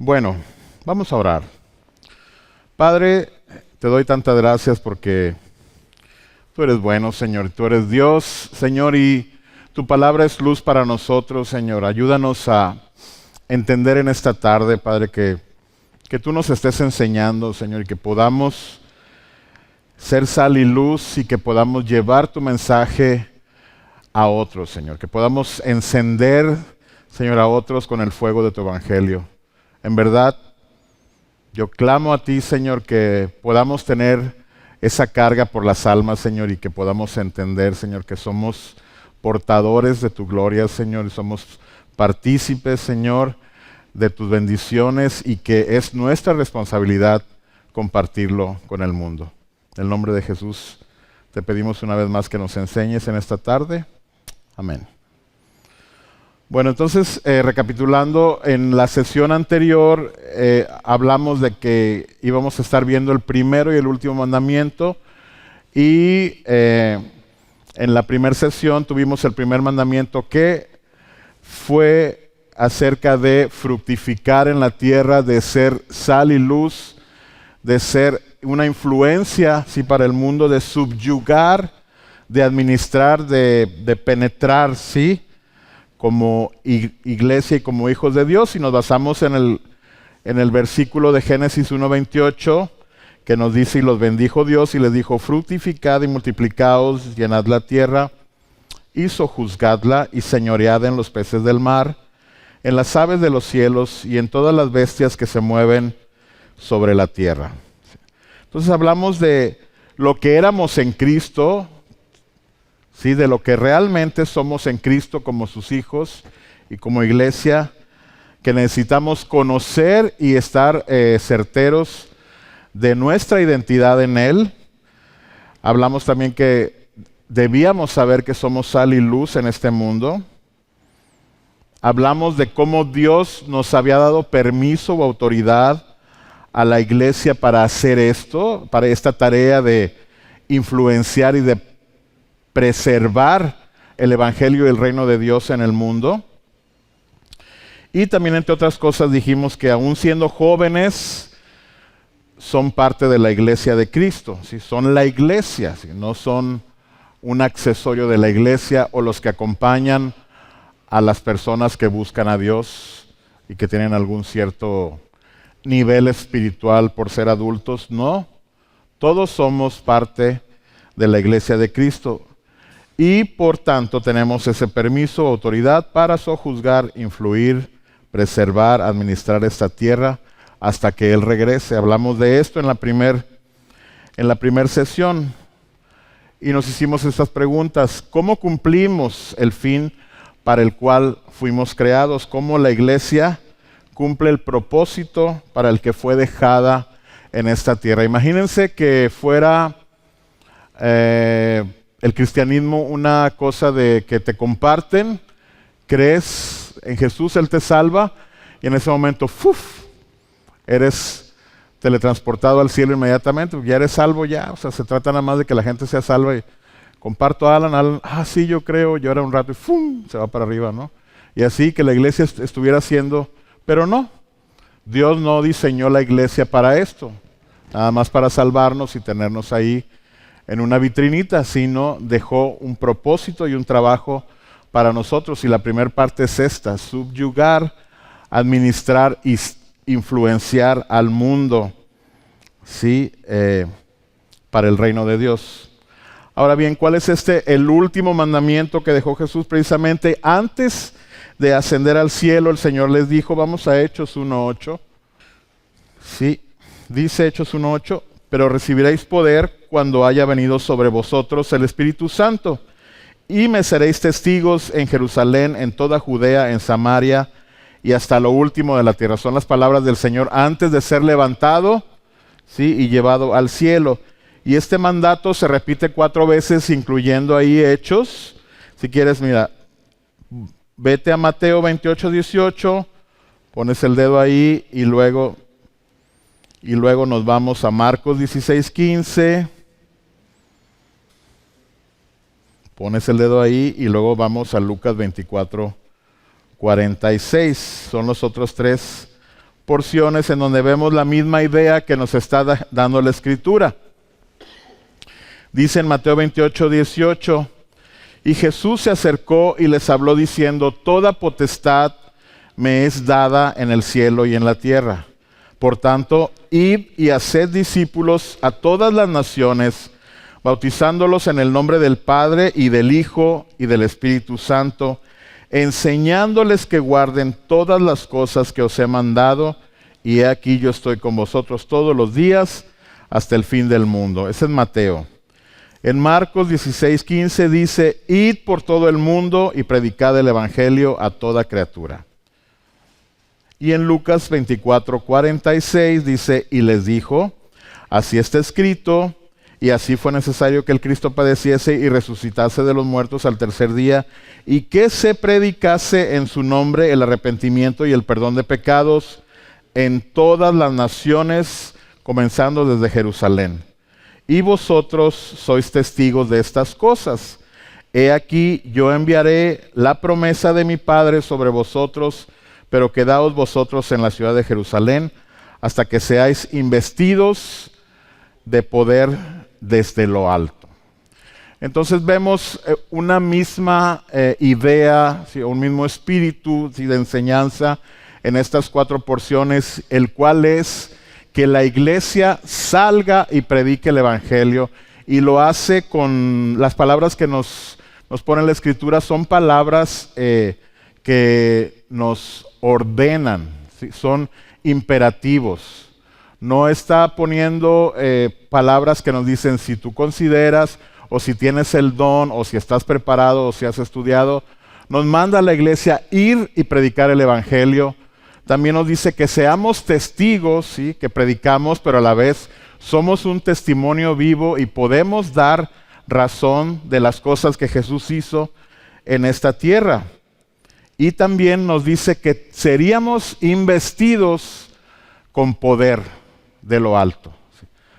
Bueno, vamos a orar. Padre, te doy tantas gracias porque tú eres bueno, Señor. Tú eres Dios, Señor, y tu palabra es luz para nosotros, Señor. Ayúdanos a entender en esta tarde, Padre, que tú nos estés enseñando, Señor, y que podamos ser sal y luz y que podamos llevar tu mensaje a otros, Señor. Que podamos encender, Señor, a otros con el fuego de tu evangelio. En verdad, yo clamo a ti, Señor, que podamos tener esa carga por las almas, Señor, y que podamos entender, Señor, que somos portadores de tu gloria, Señor, y somos partícipes, Señor, de tus bendiciones y que es nuestra responsabilidad compartirlo con el mundo. En el nombre de Jesús te pedimos una vez más que nos enseñes en esta tarde. Amén. Bueno, entonces, recapitulando, en la sesión anterior hablamos de que íbamos a estar viendo el primero y el último mandamiento y en la primera sesión tuvimos el primer mandamiento que fue acerca de fructificar en la tierra, de ser sal y luz, de ser una influencia ¿sí? para el mundo, de subyugar, de administrar, de penetrar, ¿sí? Como iglesia y como hijos de Dios, y nos basamos en el versículo de Génesis 1:28, que nos dice, y los bendijo Dios, y les dijo, fructificad y multiplicaos, llenad la tierra, y sojuzgadla, y señoread en los peces del mar, en las aves de los cielos, y en todas las bestias que se mueven sobre la tierra. Entonces hablamos de lo que éramos en Cristo, ¿sí? De lo que realmente somos en Cristo como sus hijos y como iglesia, que necesitamos conocer y estar certeros de nuestra identidad en Él. Hablamos también que debíamos saber que somos sal y luz en este mundo. Hablamos de cómo Dios nos había dado permiso o autoridad a la iglesia para hacer esto, para esta tarea de influenciar y de preservar el evangelio y el reino de Dios en el mundo. Y también, entre otras cosas, dijimos que aún siendo jóvenes son parte de la iglesia de Cristo, ¿sí? Son la iglesia, ¿sí? No son un accesorio de la iglesia o los que acompañan a las personas que buscan a Dios y que tienen algún cierto nivel espiritual por ser adultos. No, todos somos parte de la iglesia de Cristo. Y por tanto tenemos ese permiso, autoridad para sojuzgar, influir, preservar, administrar esta tierra hasta que Él regrese. Hablamos de esto en la primer sesión y nos hicimos estas preguntas. ¿Cómo cumplimos el fin para el cual fuimos creados? ¿Cómo la iglesia cumple el propósito para el que fue dejada en esta tierra? Imagínense que fuera el cristianismo una cosa de que te comparten, crees en Jesús, Él te salva, y en ese momento, ¡fuf!, eres teletransportado al cielo inmediatamente, ya eres salvo ya, o sea, se trata nada más de que la gente sea salva y comparto a Alan, sí, yo creo, llora un rato y ¡fum!, se va para arriba, ¿no? Y así que la iglesia estuviera haciendo, pero no, Dios no diseñó la iglesia para esto, nada más para salvarnos y tenernos ahí en una vitrinita, sino dejó un propósito y un trabajo para nosotros. Y la primera parte es esta, subyugar, administrar y influenciar al mundo, ¿sí? Para el reino de Dios. Ahora bien, ¿cuál es el último mandamiento que dejó Jesús? Precisamente antes de ascender al cielo, el Señor les dijo, vamos a Hechos 1:8. Sí, dice Hechos 1:8, pero recibiréis poder cuando haya venido sobre vosotros el Espíritu Santo, y me seréis testigos en Jerusalén, en toda Judea, en Samaria y hasta lo último de la tierra. Son las palabras del Señor antes de ser levantado, ¿sí? Y llevado al cielo. Y este mandato se repite 4 veces, incluyendo ahí Hechos. Si quieres, mira, vete a Mateo 28:18, pones el dedo ahí y luego nos vamos a Marcos 16:15. Pones el dedo ahí y luego vamos a Lucas 24:46. Son los otros 3 porciones en donde vemos la misma idea que nos está dando la Escritura. Dice en Mateo 28, 18, y Jesús se acercó y les habló diciendo, toda potestad me es dada en el cielo y en la tierra. Por tanto, id y haced discípulos a todas las naciones, bautizándolos en el nombre del Padre y del Hijo y del Espíritu Santo, enseñándoles que guarden todas las cosas que os he mandado, y he aquí yo estoy con vosotros todos los días hasta el fin del mundo. Ese es Mateo. En Marcos 16:15 dice, id por todo el mundo y predicad el evangelio a toda criatura. Y en Lucas 24:46 dice, y les dijo, así está escrito, y así fue necesario que el Cristo padeciese y resucitase de los muertos al tercer día, y que se predicase en su nombre el arrepentimiento y el perdón de pecados en todas las naciones, comenzando desde Jerusalén. Y vosotros sois testigos de estas cosas. He aquí, yo enviaré la promesa de mi Padre sobre vosotros, pero quedaos vosotros en la ciudad de Jerusalén hasta que seáis investidos de poder desde lo alto. Entonces vemos una misma idea, ¿sí? Un mismo espíritu, ¿sí?, de enseñanza en estas 4 porciones, el cual es que la iglesia salga y predique el evangelio, y lo hace con las palabras que nos pone la Escritura. Son palabras que nos ordenan, ¿sí? Son imperativos. No está poniendo palabras que nos dicen si tú consideras, o si tienes el don, o si estás preparado, o si has estudiado. Nos manda a la iglesia ir y predicar el evangelio. También nos dice que seamos testigos, ¿sí?, que predicamos, pero a la vez somos un testimonio vivo y podemos dar razón de las cosas que Jesús hizo en esta tierra. Y también nos dice que seríamos investidos con poder de lo alto.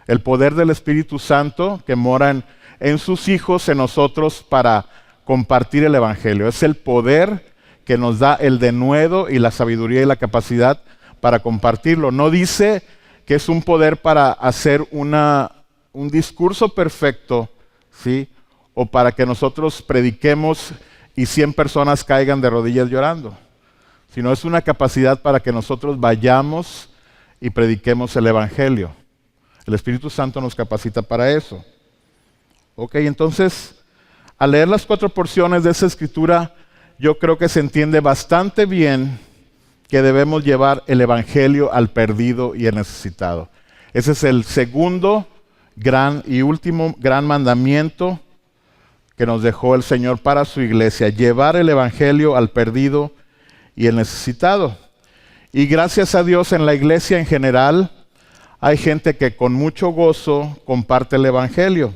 El poder del Espíritu Santo que mora en sus hijos, en nosotros, para compartir el evangelio. Es el poder que nos da el denuedo y la sabiduría y la capacidad para compartirlo. No dice que es un poder para hacer un discurso perfecto, ¿sí?, o para que nosotros prediquemos y 100 personas caigan de rodillas llorando, sino es una capacidad para que nosotros vayamos y prediquemos el evangelio. El Espíritu Santo nos capacita para eso. Ok, entonces, al leer las 4 porciones de esa escritura, yo creo que se entiende bastante bien que debemos llevar el evangelio al perdido y al necesitado. Ese es el segundo gran y último gran mandamiento que nos dejó el Señor para su iglesia: llevar el evangelio al perdido y al necesitado. Y gracias a Dios, en la iglesia en general hay gente que con mucho gozo comparte el evangelio,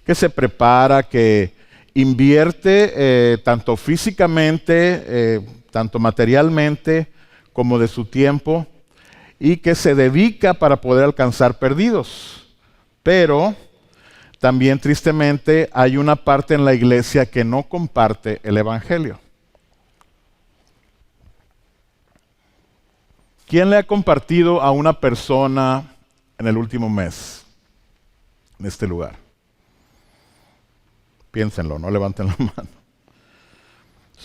que se prepara, que invierte tanto físicamente, tanto materialmente, como de su tiempo, y que se dedica para poder alcanzar perdidos. Pero también, tristemente, hay una parte en la iglesia que no comparte el evangelio. ¿Quién le ha compartido a una persona en el último mes en este lugar? Piénsenlo, no levanten la mano.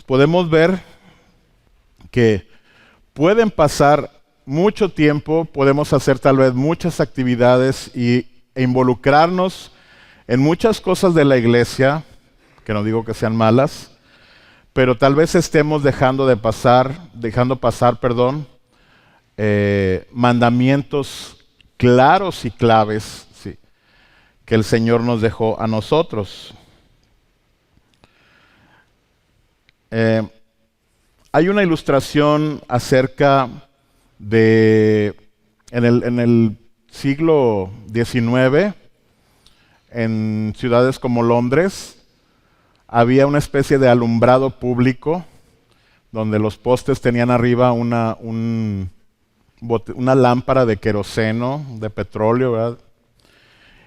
Podemos ver que pueden pasar mucho tiempo, podemos hacer tal vez muchas actividades e involucrarnos en muchas cosas de la iglesia, que no digo que sean malas, pero tal vez estemos dejando pasar, mandamientos claros y claves, sí, que el Señor nos dejó a nosotros. Hay una ilustración acerca de, en el siglo XIX, en ciudades como Londres, había una especie de alumbrado público donde los postes tenían arriba una lámpara de queroseno, de petróleo, ¿verdad?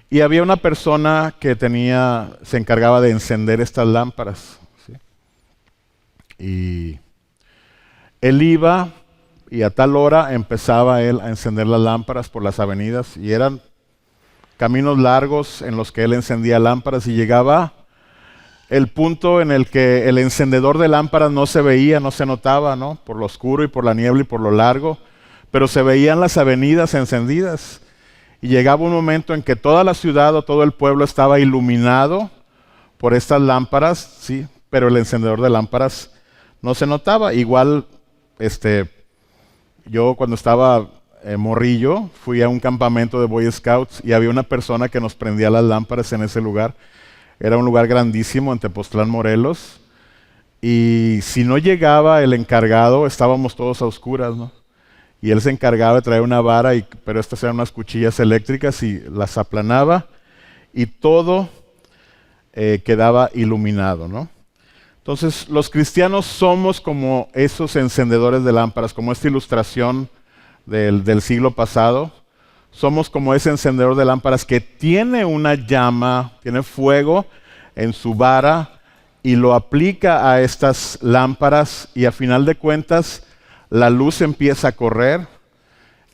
Y había una persona que se encargaba de encender estas lámparas, ¿sí? Y él iba y a tal hora empezaba él a encender las lámparas por las avenidas, y eran caminos largos en los que él encendía lámparas, y llegaba el punto en el que el encendedor de lámparas no se veía, no se notaba, ¿no? Por lo oscuro y por la niebla y por lo largo, pero se veían las avenidas encendidas. Y llegaba un momento en que toda la ciudad o todo el pueblo estaba iluminado por estas lámparas, sí, pero el encendedor de lámparas no se notaba. Igual, yo cuando estaba morrillo, fui a un campamento de Boy Scouts y había una persona que nos prendía las lámparas en ese lugar. Era un lugar grandísimo en Tepoztlán, Morelos. Y si no llegaba el encargado, estábamos todos a oscuras, ¿no? Y él se encargaba de traer una vara, pero estas eran unas cuchillas eléctricas, y las aplanaba y todo quedaba iluminado, ¿no? Entonces, los cristianos somos como esos encendedores de lámparas, como esta ilustración del siglo pasado. Somos como ese encendedor de lámparas que tiene una llama, tiene fuego en su vara y lo aplica a estas lámparas, y a final de cuentas la luz empieza a correr.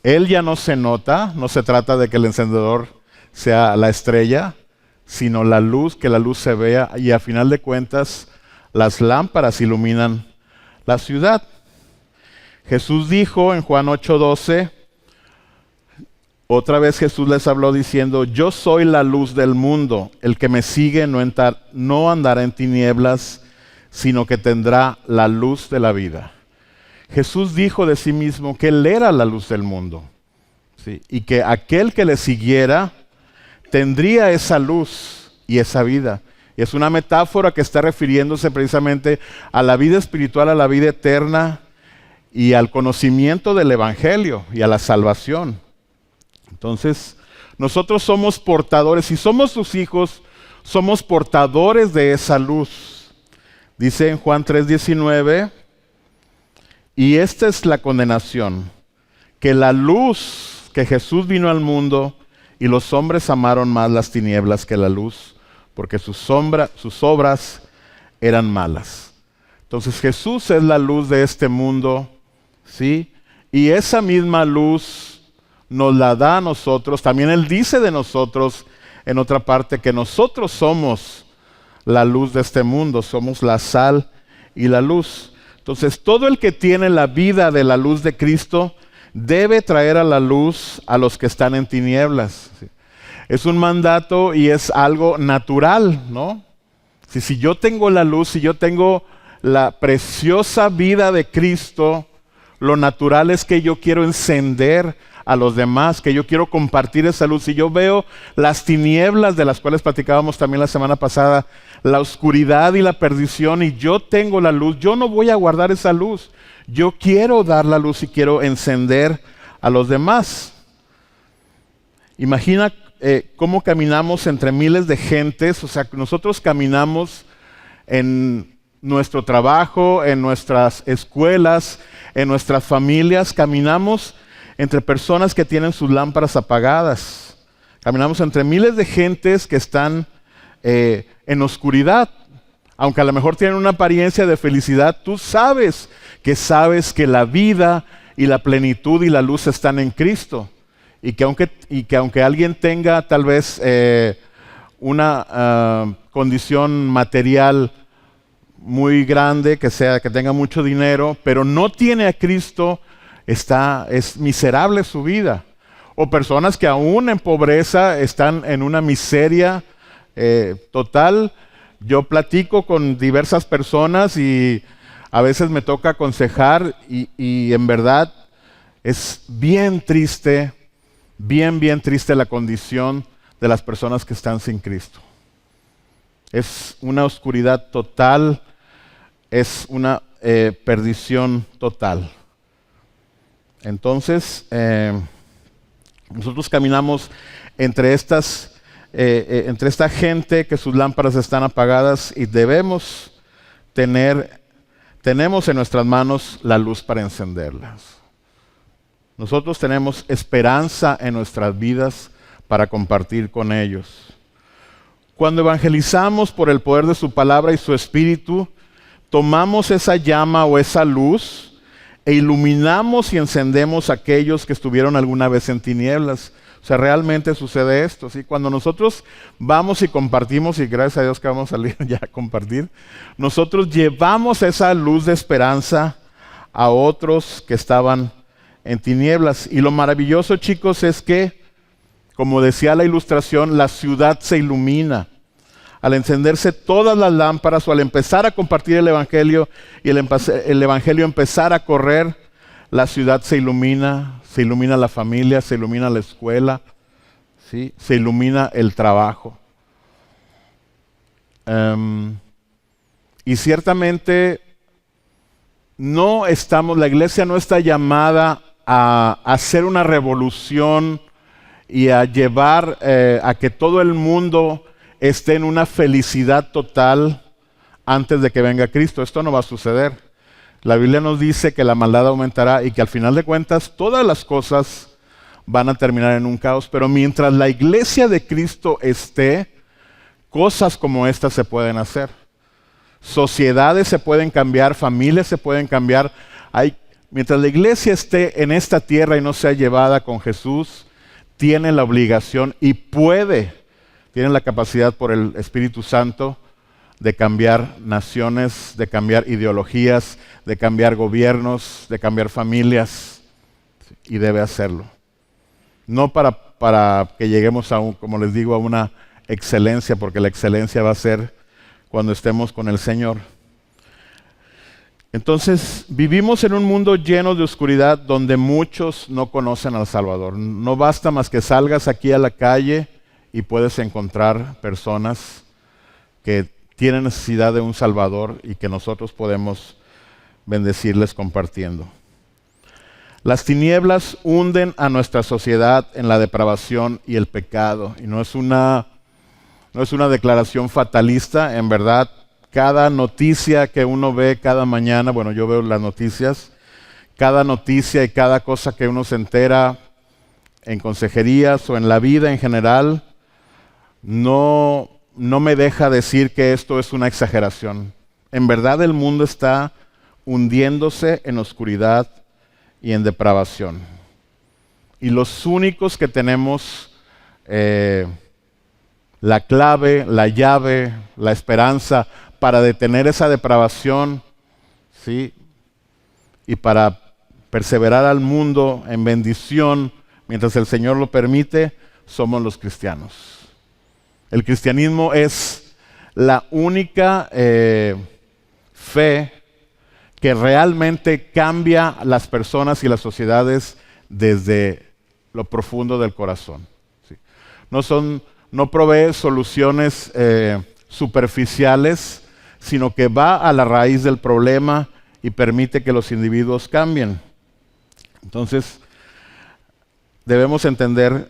Él ya no se nota, no se trata de que el encendedor sea la estrella, sino la luz, que la luz se vea, y a final de cuentas las lámparas iluminan la ciudad. Jesús dijo en Juan 8:12, otra vez Jesús les habló diciendo: yo soy la luz del mundo, el que me sigue no andará en tinieblas, sino que tendrá la luz de la vida. Jesús dijo de sí mismo que Él era la luz del mundo, ¿sí? Y que aquel que le siguiera tendría esa luz y esa vida. Y es una metáfora que está refiriéndose precisamente a la vida espiritual, a la vida eterna y al conocimiento del Evangelio y a la salvación. Entonces, nosotros somos portadores, si somos sus hijos, somos portadores de esa luz. Dice en Juan 3:19, y esta es la condenación, que la luz, que Jesús vino al mundo, y los hombres amaron más las tinieblas que la luz, porque sus obras eran malas. Entonces Jesús es la luz de este mundo, ¿sí? Y esa misma luz nos la da a nosotros. También Él dice de nosotros en otra parte que nosotros somos la luz de este mundo, somos la sal y la luz. Entonces todo el que tiene la vida de la luz de Cristo debe traer a la luz a los que están en tinieblas. Es un mandato y es algo natural, ¿no? Si yo tengo la luz, si yo tengo la preciosa vida de Cristo, lo natural es que yo quiero encender a los demás, que yo quiero compartir esa luz. Si yo veo las tinieblas de las cuales platicábamos también la semana pasada, la oscuridad y la perdición, y yo tengo la luz, yo no voy a guardar esa luz. Yo quiero dar la luz y quiero encender a los demás. Imagina cómo caminamos entre miles de gentes. O sea, nosotros caminamos en nuestro trabajo, en nuestras escuelas, en nuestras familias, caminamos entre personas que tienen sus lámparas apagadas. Caminamos entre miles de gentes que están en oscuridad. Aunque a lo mejor tienen una apariencia de felicidad, tú sabes que la vida y la plenitud y la luz están en Cristo. Y que aunque alguien tenga tal vez una condición material muy grande, que tenga mucho dinero, pero no tiene a Cristo, es miserable su vida. O personas que aún en pobreza están en una miseria total. Yo platico con diversas personas y a veces me toca aconsejar y en verdad es bien triste, bien triste la condición de las personas que están sin Cristo. Es una oscuridad total, es una perdición total. Entonces, nosotros caminamos entre esta gente que sus lámparas están apagadas y tenemos en nuestras manos la luz para encenderlas. Nosotros tenemos esperanza en nuestras vidas para compartir con ellos. Cuando evangelizamos por el poder de su palabra y su espíritu, tomamos esa llama o esa luz e iluminamos y encendemos a aquellos que estuvieron alguna vez en tinieblas. O sea, realmente sucede esto, ¿sí? Cuando nosotros vamos y compartimos, y gracias a Dios que vamos a salir ya a compartir, nosotros llevamos esa luz de esperanza a otros que estaban en tinieblas. Y lo maravilloso, chicos, es que, como decía la ilustración, la ciudad se ilumina. Al encenderse todas las lámparas o al empezar a compartir el Evangelio y el Evangelio empezar a correr, la ciudad se ilumina la familia, se ilumina la escuela, ¿sí? Se ilumina el trabajo. Y ciertamente la iglesia no está llamada a hacer una revolución y a llevar a que todo el mundo esté en una felicidad total antes de que venga Cristo. Esto no va a suceder. La Biblia nos dice que la maldad aumentará y que al final de cuentas todas las cosas van a terminar en un caos. Pero mientras la iglesia de Cristo esté, cosas como estas se pueden hacer. Sociedades se pueden cambiar, familias se pueden cambiar. Mientras la iglesia esté en esta tierra y no sea llevada con Jesús, tiene la obligación y tiene la capacidad por el Espíritu Santo de cambiar naciones, de cambiar ideologías, de cambiar gobiernos, de cambiar familias, y debe hacerlo. No para que lleguemos como les digo, a una excelencia, porque la excelencia va a ser cuando estemos con el Señor. Entonces, vivimos en un mundo lleno de oscuridad donde muchos no conocen al Salvador. No basta más que salgas aquí a la calle y puedes encontrar personas que tienen necesidad de un Salvador y que nosotros podemos bendecirles compartiendo. Las tinieblas hunden a nuestra sociedad en la depravación y el pecado. Y no es una declaración fatalista, en verdad. Cada noticia que uno ve cada mañana, bueno, yo veo las noticias, cada noticia y cada cosa que uno se entera en consejerías o en la vida en general, no me deja decir que esto es una exageración. En verdad el mundo está hundiéndose en oscuridad y en depravación. Y los únicos que tenemos la clave, la llave, la esperanza para detener esa depravación, ¿sí? Y para perseverar al mundo en bendición mientras el Señor lo permite, somos los cristianos. El cristianismo es la única fe que realmente cambia a las personas y las sociedades desde lo profundo del corazón. ¿Sí? No provee soluciones superficiales, sino que va a la raíz del problema y permite que los individuos cambien. Entonces, debemos entender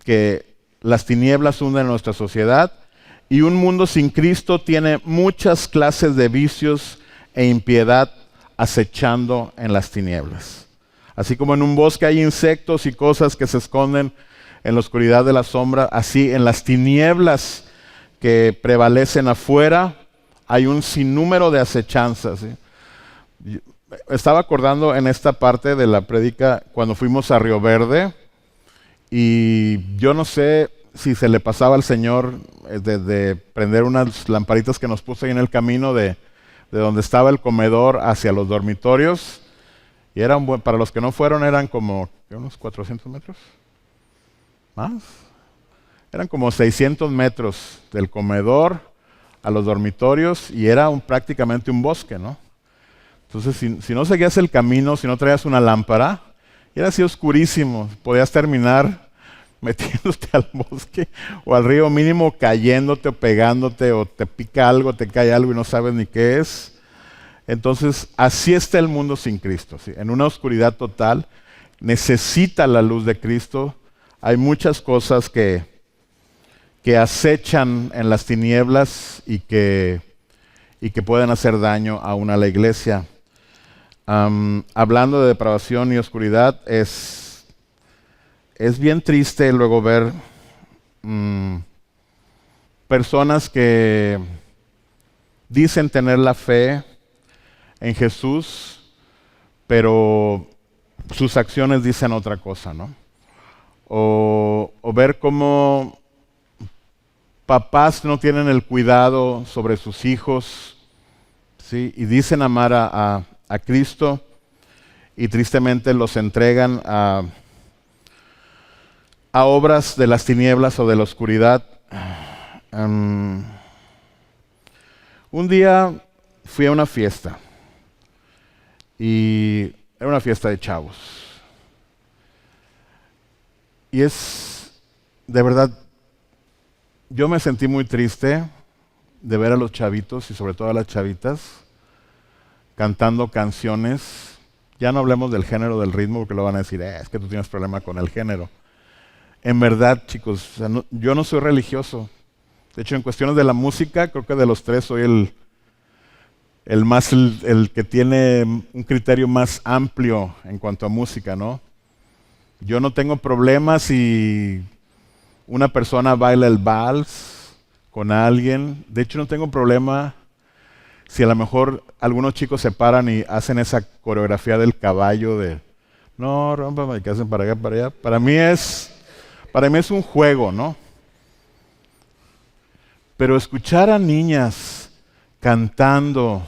que las tinieblas hunden nuestra sociedad y un mundo sin Cristo tiene muchas clases de vicios e impiedad acechando en las tinieblas. Así como en un bosque hay insectos y cosas que se esconden en la oscuridad de la sombra, así en las tinieblas que prevalecen afuera hay un sinnúmero de acechanzas. ¿Sí? Estaba acordando en esta parte de la prédica cuando fuimos a Río Verde y yo no sé si se le pasaba al Señor de prender unas lamparitas que nos puso ahí en el camino de donde estaba el comedor hacia los dormitorios. Y para los que no fueron eran como unos 400 metros. ¿Más? Eran como 600 metros del comedor a los dormitorios y era prácticamente un bosque, ¿no? Entonces, si no seguías el camino, si no traías una lámpara, era así oscurísimo. Podías terminar metiéndote al bosque o al río, mínimo cayéndote o pegándote, o te pica algo, te cae algo y no sabes ni qué es. Entonces, así está el mundo sin Cristo, ¿sí? En una oscuridad total, necesita la luz de Cristo. Hay muchas cosas que acechan en las tinieblas y que pueden hacer daño aún a la iglesia. Hablando de depravación y oscuridad, es bien triste luego ver personas que dicen tener la fe en Jesús, pero sus acciones dicen otra cosa, ¿no? O ver cómo papás no tienen el cuidado sobre sus hijos, ¿sí? Y dicen amar a Cristo y tristemente los entregan a obras de las tinieblas o de la oscuridad. Un día fui a una fiesta y era una fiesta de chavos. Y de verdad, yo me sentí muy triste de ver a los chavitos y sobre todo a las chavitas cantando canciones. Ya no hablemos del género, del ritmo, porque lo van a decir, es que tú tienes problema con el género. En verdad, chicos, o sea, yo no soy religioso. De hecho, en cuestiones de la música, creo que de los tres soy el que tiene un criterio más amplio en cuanto a música, ¿no? Yo no tengo problemas si una persona baila el vals con alguien. De hecho, no tengo problema si a lo mejor algunos chicos se paran y hacen esa coreografía del caballo de no, rómpame, que hacen para acá, para allá. Para mí es un juego, ¿no? Pero escuchar a niñas cantando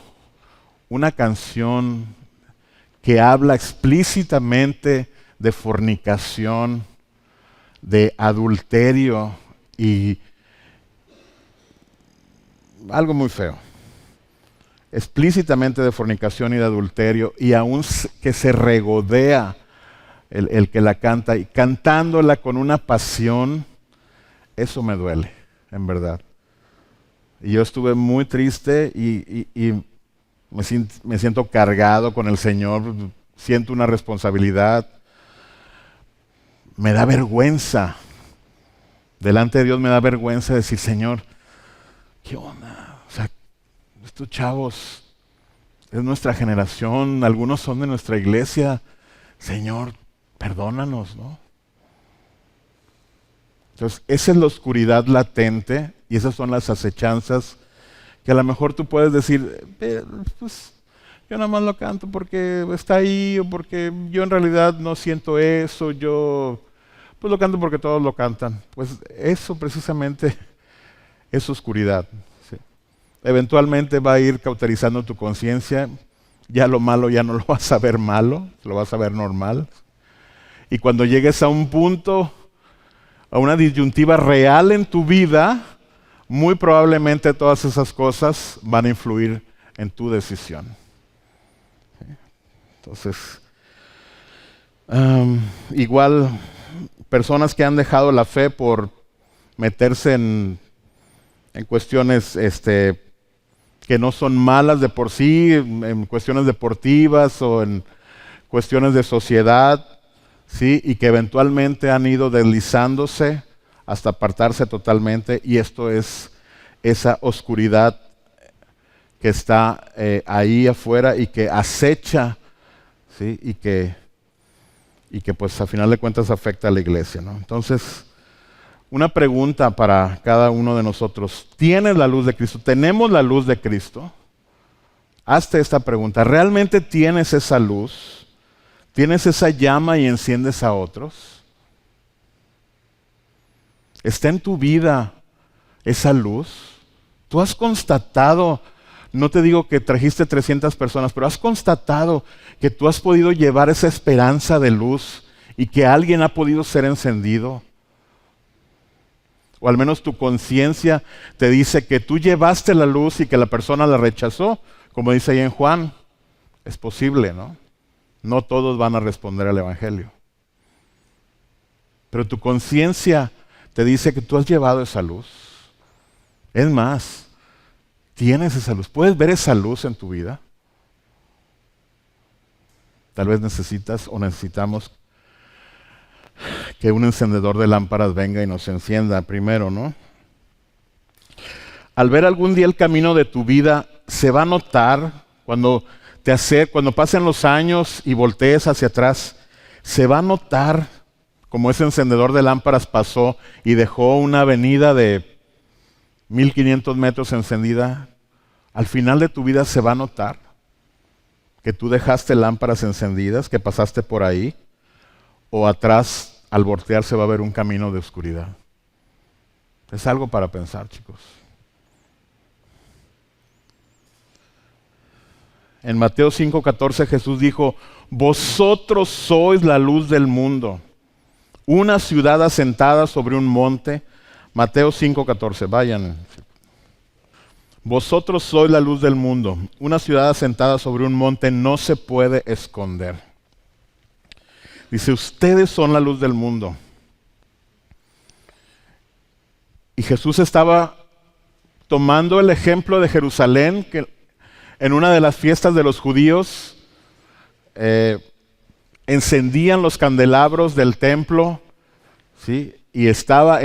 una canción que habla explícitamente de fornicación, de adulterio y algo muy feo. Explícitamente de fornicación y de adulterio, y aún que se regodea el que la canta, y cantándola con una pasión, eso me duele, en verdad. Y yo estuve muy triste y me siento cargado con el Señor, siento una responsabilidad. Me da vergüenza. Delante de Dios me da vergüenza decir, Señor, ¿qué onda? O sea, estos chavos es nuestra generación, algunos son de nuestra iglesia. Señor, perdónanos, ¿no? Entonces, esa es la oscuridad latente y esas son las acechanzas que a lo mejor tú puedes decir, pues yo nada más lo canto porque está ahí o porque yo en realidad no siento eso, yo pues lo canto porque todos lo cantan. Pues eso precisamente es oscuridad. ¿Sí? Eventualmente va a ir cauterizando tu conciencia, ya lo malo ya no lo vas a ver malo, lo vas a ver normal. Y cuando llegues a un punto, a una disyuntiva real en tu vida, muy probablemente todas esas cosas van a influir en tu decisión. ¿Sí? Entonces, igual personas que han dejado la fe por meterse en cuestiones que no son malas de por sí, en cuestiones deportivas o en cuestiones de sociedad, ¿sí? Y que eventualmente han ido deslizándose hasta apartarse totalmente, y esto es esa oscuridad que está ahí afuera y que acecha, ¿sí? Y que pues a final de cuentas afecta a la iglesia, ¿no? Entonces, una pregunta para cada uno de nosotros. ¿Tienes la luz de Cristo? ¿Tenemos la luz de Cristo? Hazte esta pregunta. ¿Realmente tienes esa luz? ¿Tienes esa llama y enciendes a otros? ¿Está en tu vida esa luz? ¿Tú has constatado, no te digo que trajiste 300 personas, pero has constatado que tú has podido llevar esa esperanza de luz y que alguien ha podido ser encendido? O al menos tu conciencia te dice que tú llevaste la luz y que la persona la rechazó, como dice ahí en Juan. Es posible, ¿no? No todos van a responder al Evangelio. Pero tu conciencia te dice que tú has llevado esa luz. Es más, tienes esa luz. ¿Puedes ver esa luz en tu vida? Tal vez necesitas o necesitamos que un encendedor de lámparas venga y nos encienda primero, ¿no? Al ver algún día el camino de tu vida, se va a notar cuando cuando pasen los años y voltees hacia atrás, se va a notar como ese encendedor de lámparas pasó y dejó una avenida de 1500 metros encendida. Al final de tu vida se va a notar. que tú dejaste lámparas encendidas, que pasaste por ahí, o atrás, al voltear, se va a ver un camino de oscuridad. Es algo para pensar, chicos. En Mateo 5:14 Jesús dijo, vosotros sois la luz del mundo, una ciudad asentada sobre un monte. Mateo 5:14, vayan. Vosotros sois la luz del mundo, una ciudad asentada sobre un monte no se puede esconder. Dice, ustedes son la luz del mundo. Y Jesús estaba tomando el ejemplo de Jerusalén, que en una de las fiestas de los judíos encendían los candelabros del templo, ¿sí? Y estaba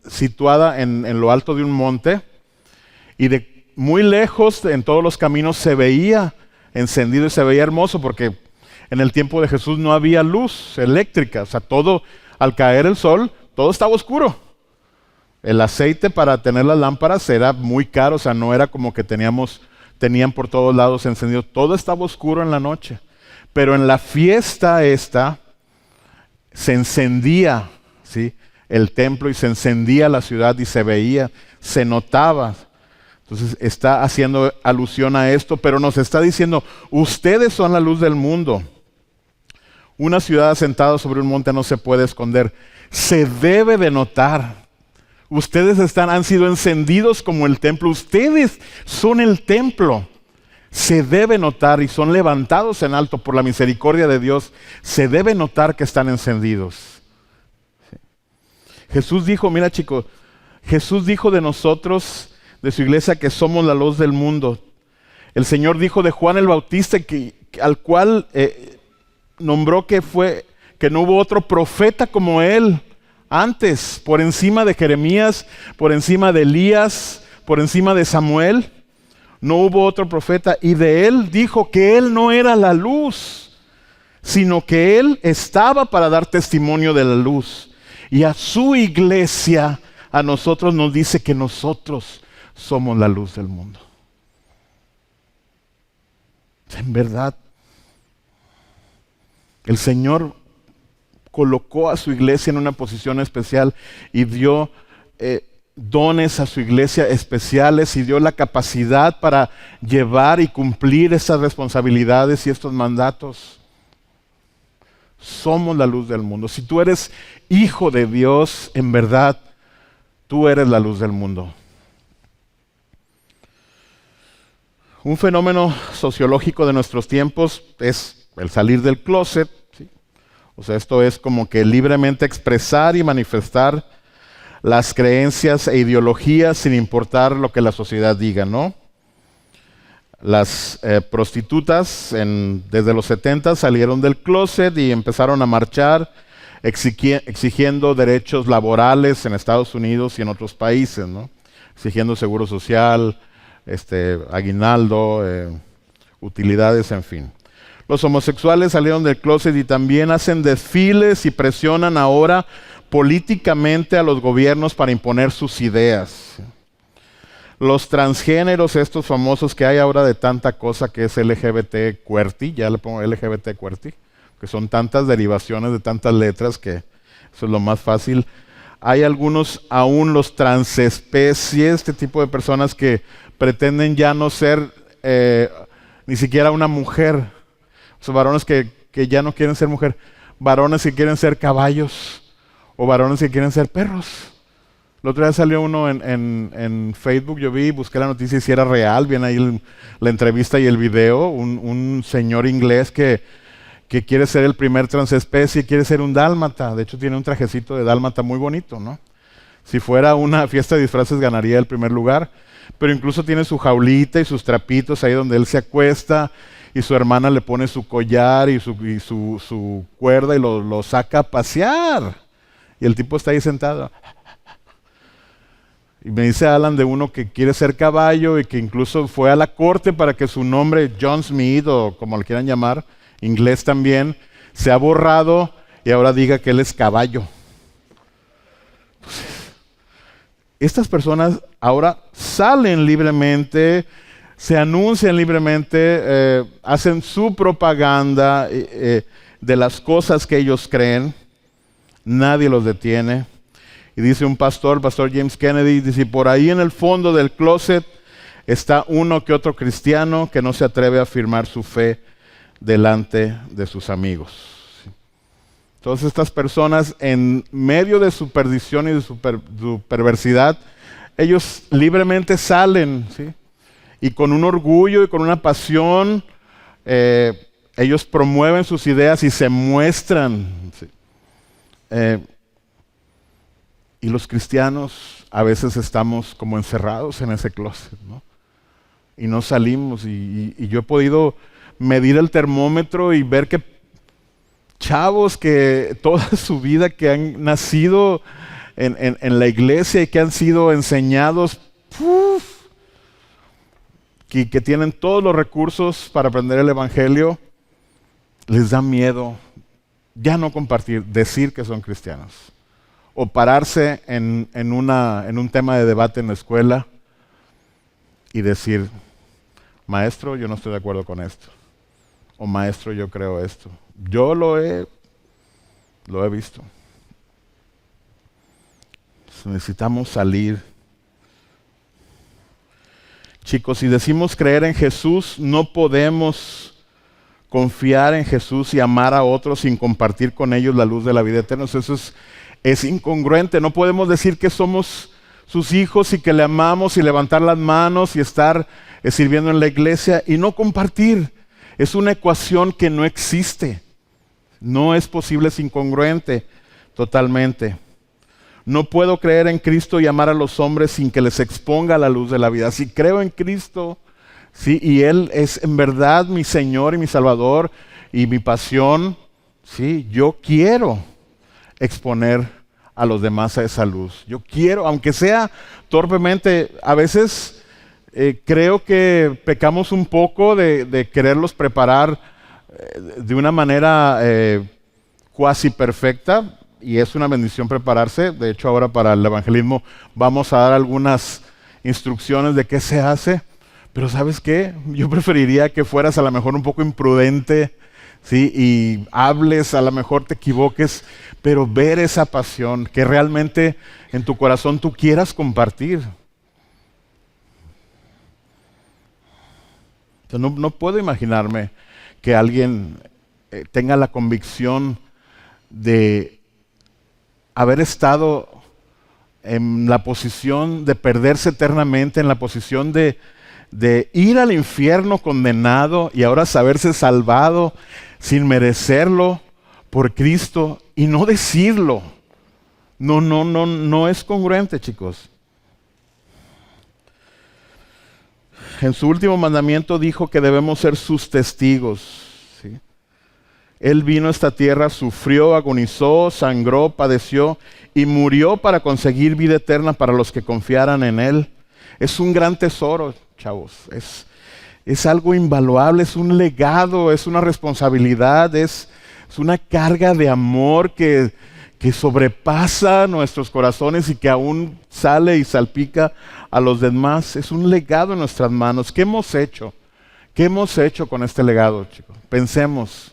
situada en lo alto de un monte, y de muy lejos en todos los caminos se veía encendido y se veía hermoso, porque en el tiempo de Jesús no había luz eléctrica, o sea, todo, al caer el sol, todo estaba oscuro. El aceite para tener las lámparas era muy caro, o sea, no era como que tenían por todos lados encendido, todo estaba oscuro en la noche. Pero en la fiesta esta se encendía, ¿sí?, el templo, y se encendía la ciudad y se veía, se notaba. Entonces está haciendo alusión a esto, pero nos está diciendo, ustedes son la luz del mundo. Una ciudad asentada sobre un monte no se puede esconder. Se debe de notar. Ustedes han sido encendidos como el templo. Ustedes son el templo. Se debe notar, y son levantados en alto por la misericordia de Dios. Se debe notar que están encendidos. Jesús dijo, mira chicos, Jesús dijo de nosotros, de su iglesia, que somos la luz del mundo. El Señor dijo de Juan el Bautista, al cual nombró que no hubo otro profeta como él antes, por encima de Jeremías, por encima de Elías, por encima de Samuel. No hubo otro profeta, y de él dijo que él no era la luz, sino que él estaba para dar testimonio de la luz. Y a su iglesia, a nosotros nos dice que nosotros somos la luz del mundo. En verdad, el Señor colocó a su iglesia en una posición especial y dio dones a su iglesia especiales, y dio la capacidad para llevar y cumplir esas responsabilidades y estos mandatos. Somos la luz del mundo. Si tú eres hijo de Dios, en verdad, tú eres la luz del mundo. Un fenómeno sociológico de nuestros tiempos es el salir del closet, ¿sí? O sea, esto es como que libremente expresar y manifestar las creencias e ideologías sin importar lo que la sociedad diga, ¿no? Las prostitutas desde los 70 salieron del closet y empezaron a marchar exigiendo derechos laborales en Estados Unidos y en otros países, ¿no? Exigiendo seguro social, aguinaldo, utilidades, en fin. Los homosexuales salieron del closet y también hacen desfiles y presionan ahora políticamente a los gobiernos para imponer sus ideas. Los transgéneros, estos famosos que hay ahora de tanta cosa, que es LGBT QWERTY, ya le pongo LGBT QWERTY, que son tantas derivaciones de tantas letras que eso es lo más fácil. Hay algunos, aún los transespecies, este tipo de personas que pretenden ya no ser ni siquiera una mujer. O sea, varones que ya no quieren ser mujer, varones que quieren ser caballos, o varones que quieren ser perros. El otro día salió uno en Facebook, yo busqué la noticia y si era real, viene ahí la entrevista y el video, un señor inglés que quiere ser el primer transespecie, quiere ser un dálmata. De hecho tiene un trajecito de dálmata muy bonito, ¿no? Si fuera una fiesta de disfraces ganaría el primer lugar, pero incluso tiene su jaulita y sus trapitos ahí donde él se acuesta, y su hermana le pone su collar y su cuerda y lo saca a pasear. Y el tipo está ahí sentado. Y me dice Alan de uno que quiere ser caballo y que incluso fue a la corte para que su nombre, John Smith o como le quieran llamar, inglés también, se ha borrado y ahora diga que él es caballo. Entonces, estas personas ahora salen libremente, se anuncian libremente, hacen su propaganda de las cosas que ellos creen. Nadie los detiene. Y dice un pastor, el pastor James Kennedy, dice, por ahí en el fondo del closet está uno que otro cristiano que no se atreve a afirmar su fe delante de sus amigos. Todas estas personas, en medio de su perdición y de su perversidad, ellos libremente salen, ¿sí? Y con un orgullo y con una pasión, ellos promueven sus ideas y se muestran, ¿sí? Y los cristianos a veces estamos como encerrados en ese closet, ¿no? Y no salimos. Y yo he podido medir el termómetro y ver que chavos que toda su vida que han nacido en la iglesia y que han sido enseñados, que tienen todos los recursos para aprender el evangelio, les da miedo ya no compartir, decir que son cristianos. O pararse en un tema de debate en la escuela y decir, maestro, yo no estoy de acuerdo con esto. O maestro, yo creo esto. Yo lo he visto. Necesitamos salir. Chicos, si decimos creer en Jesús, no podemos confiar en Jesús y amar a otros sin compartir con ellos la luz de la vida eterna. Eso es incongruente. No podemos decir que somos sus hijos y que le amamos y levantar las manos y estar sirviendo en la iglesia y no compartir. Es una ecuación que no existe. No es posible, es incongruente totalmente. No puedo creer en Cristo y amar a los hombres sin que les exponga la luz de la vida. Si creo en Cristo, sí, y Él es en verdad mi Señor y mi Salvador y mi pasión, sí, yo quiero exponer a los demás a esa luz. Yo quiero, aunque sea torpemente, a veces creo que pecamos un poco de quererlos preparar de una manera cuasi perfecta, y es una bendición prepararse. De hecho, ahora para el evangelismo vamos a dar algunas instrucciones de qué se hace. Pero ¿sabes qué? Yo preferiría que fueras a lo mejor un poco imprudente, ¿sí? Y hables, a lo mejor te equivoques, pero ver esa pasión, que realmente en tu corazón tú quieras compartir. Entonces, no puedo imaginarme que alguien tenga la convicción de haber estado en la posición de perderse eternamente, en la posición de ir al infierno condenado y ahora saberse salvado sin merecerlo por Cristo y no decirlo. No es congruente, chicos. En su último mandamiento dijo que debemos ser sus testigos, ¿sí? Él vino a esta tierra, sufrió, agonizó, sangró, padeció y murió para conseguir vida eterna para los que confiaran en Él. Es un gran tesoro, chavos. Es algo invaluable, es un legado, es una responsabilidad, es una carga de amor que sobrepasa nuestros corazones y que aún sale y salpica a los demás. Es un legado en nuestras manos. ¿Qué hemos hecho? ¿Qué hemos hecho con este legado, chicos? Pensemos.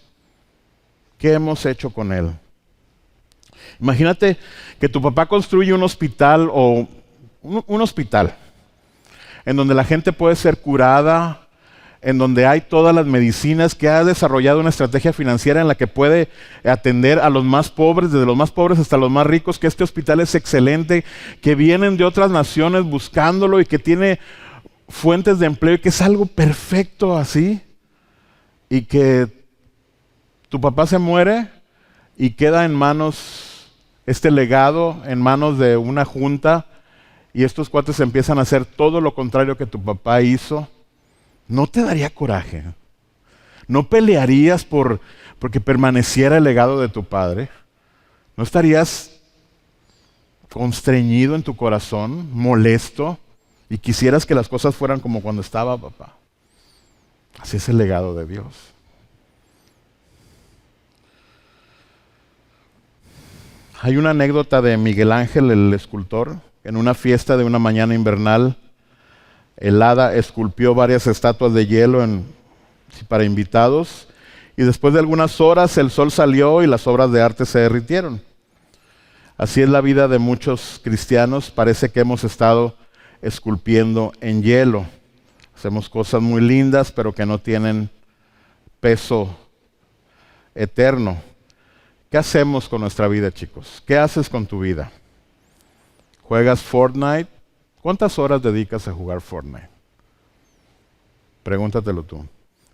¿Qué hemos hecho con él? Imagínate que tu papá construye un hospital o un hospital en donde la gente puede ser curada, en donde hay todas las medicinas, que ha desarrollado una estrategia financiera en la que puede atender a los más pobres, desde los más pobres hasta los más ricos, que este hospital es excelente, que vienen de otras naciones buscándolo y que tiene fuentes de empleo y que es algo perfecto así, y que tu papá se muere y queda en manos, este legado, en manos de una junta, y estos cuates empiezan a hacer todo lo contrario que tu papá hizo. ¿No te daría coraje? ¿No pelearías porque permaneciera el legado de tu padre? ¿No estarías constreñido en tu corazón, molesto, y quisieras que las cosas fueran como cuando estaba papá? Así es el legado de Dios. Hay una anécdota de Miguel Ángel, el escultor, en una fiesta de una mañana invernal. El hada esculpió varias estatuas de hielo para invitados, y después de algunas horas el sol salió y las obras de arte se derritieron. Así es la vida de muchos cristianos. Parece que hemos estado esculpiendo en hielo. Hacemos cosas muy lindas, pero que no tienen peso eterno. ¿Qué hacemos con nuestra vida, chicos? ¿Qué haces con tu vida? ¿Juegas Fortnite? ¿Cuántas horas dedicas a jugar Fortnite? Pregúntatelo tú.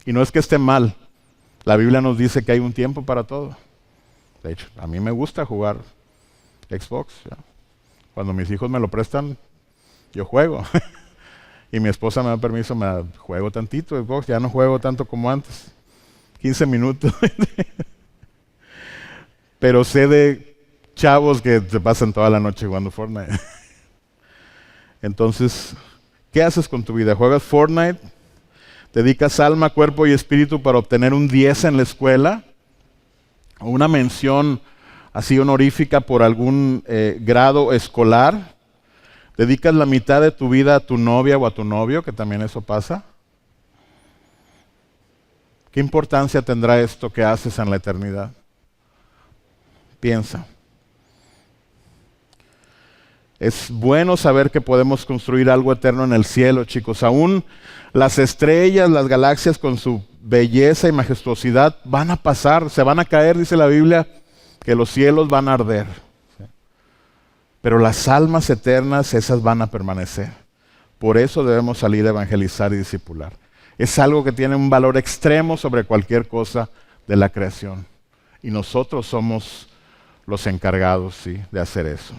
Y no es que esté mal. La Biblia nos dice que hay un tiempo para todo. De hecho, a mí me gusta jugar Xbox. ¿Ya? Cuando mis hijos me lo prestan, yo juego. Y mi esposa me da permiso, juego tantito Xbox. Ya no juego tanto como antes. 15 minutos. Pero sé de chavos que se pasan toda la noche jugando Fortnite. Entonces, ¿qué haces con tu vida? ¿Juegas Fortnite? ¿Dedicas alma, cuerpo y espíritu para obtener un 10 en la escuela? ¿O una mención así honorífica por algún grado escolar? ¿Dedicas la mitad de tu vida a tu novia o a tu novio, que también eso pasa? ¿Qué importancia tendrá esto que haces en la eternidad? Piensa. Es bueno saber que podemos construir algo eterno en el cielo, chicos. Aún las estrellas, las galaxias con su belleza y majestuosidad van a pasar, se van a caer, dice la Biblia, que los cielos van a arder. Pero las almas eternas, esas van a permanecer. Por eso debemos salir a evangelizar y discipular. Es algo que tiene un valor extremo sobre cualquier cosa de la creación. Y nosotros somos los encargados, ¿sí?, de hacer eso.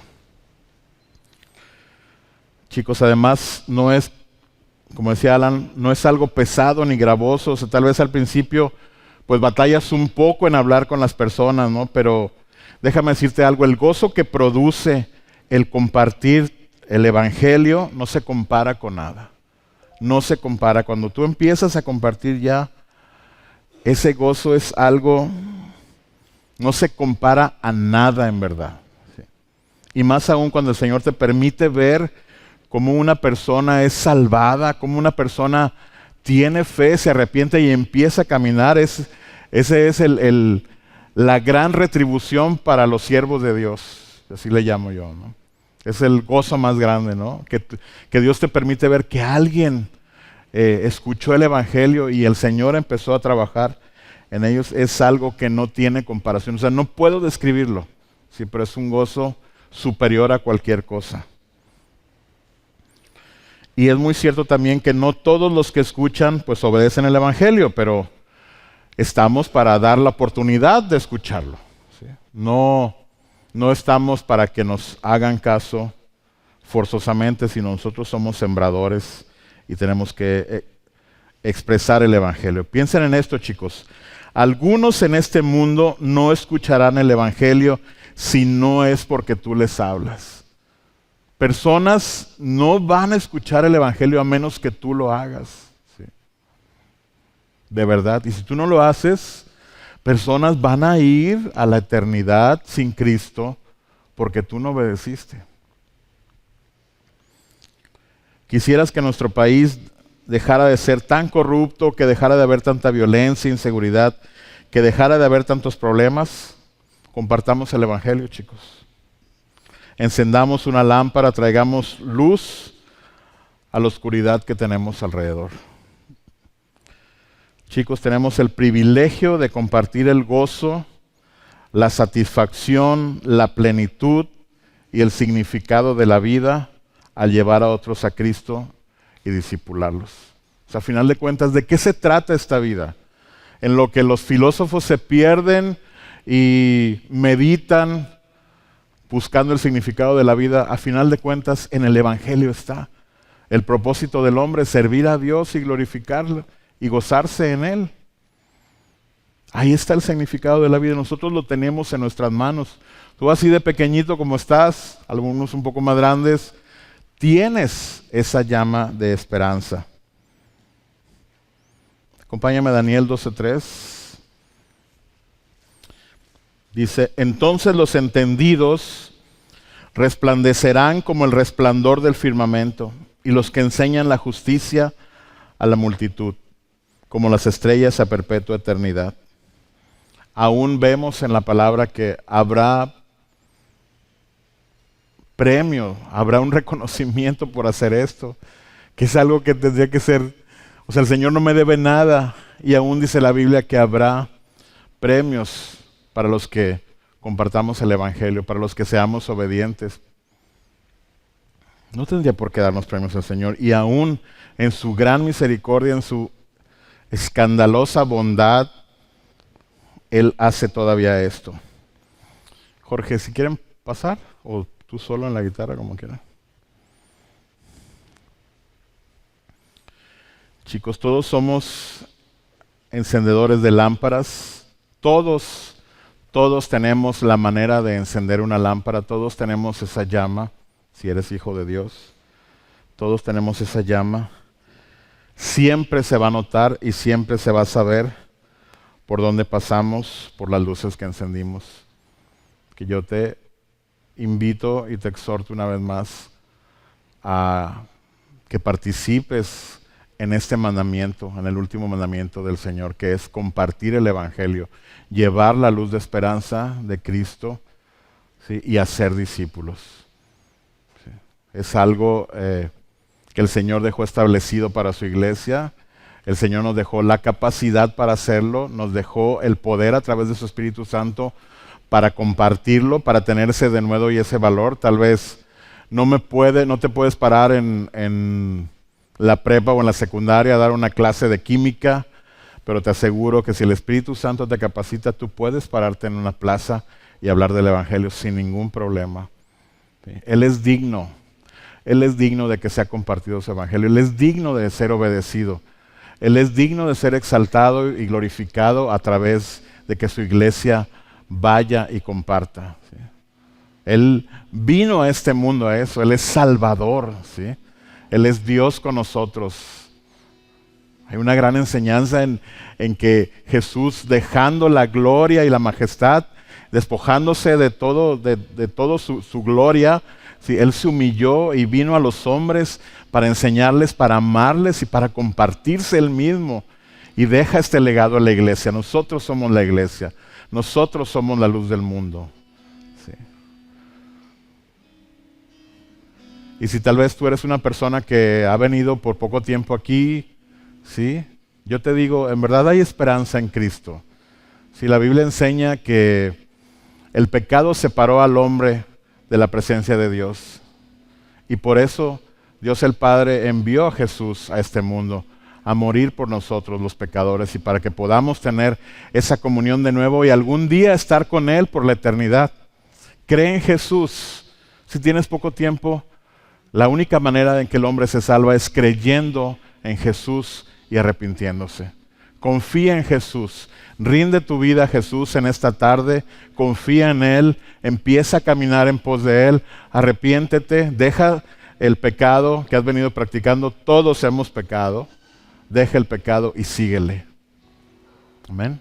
Chicos, además no es, como decía Alan, no es algo pesado ni gravoso. O sea, tal vez al principio pues batallas un poco en hablar con las personas, ¿no? Pero déjame decirte algo, el gozo que produce el compartir el evangelio no se compara con nada. No se compara. Cuando tú empiezas a compartir ya, ese gozo es algo, no se compara a nada en verdad. ¿Sí? Y más aún cuando el Señor te permite ver cómo una persona es salvada, cómo una persona tiene fe, se arrepiente y empieza a caminar. Ese es la gran retribución para los siervos de Dios. Así le llamo yo, ¿no? Es el gozo más grande, ¿no? Que Dios te permite ver que alguien escuchó el evangelio y el Señor empezó a trabajar en ellos. Es algo que no tiene comparación. O sea, no puedo describirlo, sí, pero es un gozo superior a cualquier cosa. Y es muy cierto también que no todos los que escuchan pues obedecen el evangelio, pero estamos para dar la oportunidad de escucharlo. ¿Sí? No estamos para que nos hagan caso forzosamente, sino nosotros somos sembradores y tenemos que expresar el evangelio. Piensen en esto, chicos. Algunos en este mundo no escucharán el evangelio si no es porque tú les hablas. Personas no van a escuchar el evangelio a menos que tú lo hagas. ¿Sí? De verdad. Y si tú no lo haces, personas van a ir a la eternidad sin Cristo porque tú no obedeciste. Quisieras que nuestro país dejara de ser tan corrupto, que dejara de haber tanta violencia, inseguridad, que dejara de haber tantos problemas. Compartamos el evangelio, chicos. Encendamos una lámpara, traigamos luz a la oscuridad que tenemos alrededor. Chicos, tenemos el privilegio de compartir el gozo, la satisfacción, la plenitud y el significado de la vida al llevar a otros a Cristo y discipularlos. O sea, a final de cuentas, ¿de qué se trata esta vida? En lo que los filósofos se pierden y meditan buscando el significado de la vida, a final de cuentas en el evangelio está. El propósito del hombre es servir a Dios y glorificarlo y gozarse en Él. Ahí está el significado de la vida. Nosotros lo tenemos en nuestras manos. Tú así de pequeñito como estás, algunos un poco más grandes, tienes esa llama de esperanza. Acompáñame a Daniel 12:3. Dice, entonces los entendidos resplandecerán como el resplandor del firmamento, y los que enseñan la justicia a la multitud, como las estrellas a perpetua eternidad. Aún vemos en la palabra que habrá premio, habrá un reconocimiento por hacer esto, que es algo que tendría que ser, o sea, el Señor no me debe nada, y aún dice la Biblia que habrá premios para los que compartamos el Evangelio, para los que seamos obedientes. No tendría por qué darnos premios al Señor, y aún en su gran misericordia, en su escandalosa bondad, Él hace todavía esto. Jorge, si quieren pasar, o tú solo en la guitarra, como quieran. Chicos, todos somos encendedores de lámparas. Todos tenemos la manera de encender una lámpara. Todos tenemos esa llama, si eres hijo de Dios. Todos tenemos esa llama. Siempre se va a notar y siempre se va a saber por dónde pasamos, por las luces que encendimos. Que yo te invito y te exhorto una vez más a que participes en este mandamiento, en el último mandamiento del Señor, que es compartir el Evangelio, llevar la luz de esperanza de Cristo, ¿sí? Y hacer discípulos. ¿Sí? Es algo que el Señor dejó establecido para su iglesia. El Señor nos dejó la capacidad para hacerlo, nos dejó el poder a través de su Espíritu Santo para compartirlo, para tener ese denuedo y ese valor. Tal vez no te puedes parar en la prepa o en la secundaria a dar una clase de química, pero te aseguro que si el Espíritu Santo te capacita, tú puedes pararte en una plaza y hablar del Evangelio sin ningún problema. ¿Sí? Él es digno de que sea compartido su Evangelio, Él es digno de ser obedecido, Él es digno de ser exaltado y glorificado a través de que su iglesia vaya y comparta. ¿Sí? Él vino a este mundo a eso, Él es Salvador, ¿sí? Él es Dios con nosotros. Hay una gran enseñanza en que Jesús, dejando la gloria y la majestad, despojándose de todo su gloria, ¿sí? Él se humilló y vino a los hombres para enseñarles, para amarles y para compartirse Él mismo. Y deja este legado a la iglesia. Nosotros somos la iglesia. Nosotros somos la luz del mundo. ¿Sí? Y si tal vez tú eres una persona que ha venido por poco tiempo aquí, ¿sí? Yo te digo, en verdad hay esperanza en Cristo. Si la Biblia enseña que el pecado separó al hombre de la presencia de Dios. Y por eso Dios el Padre envió a Jesús a este mundo a morir por nosotros los pecadores y para que podamos tener esa comunión de nuevo y algún día estar con Él por la eternidad. Cree en Jesús. Si tienes poco tiempo, la única manera en que el hombre se salva es creyendo en Jesús y arrepintiéndose. Confía en Jesús. Rinde tu vida a Jesús en esta tarde. Confía en Él. Empieza a caminar en pos de Él. Arrepiéntete. Deja el pecado que has venido practicando. Todos hemos pecado. Deja el pecado y síguele. Amén.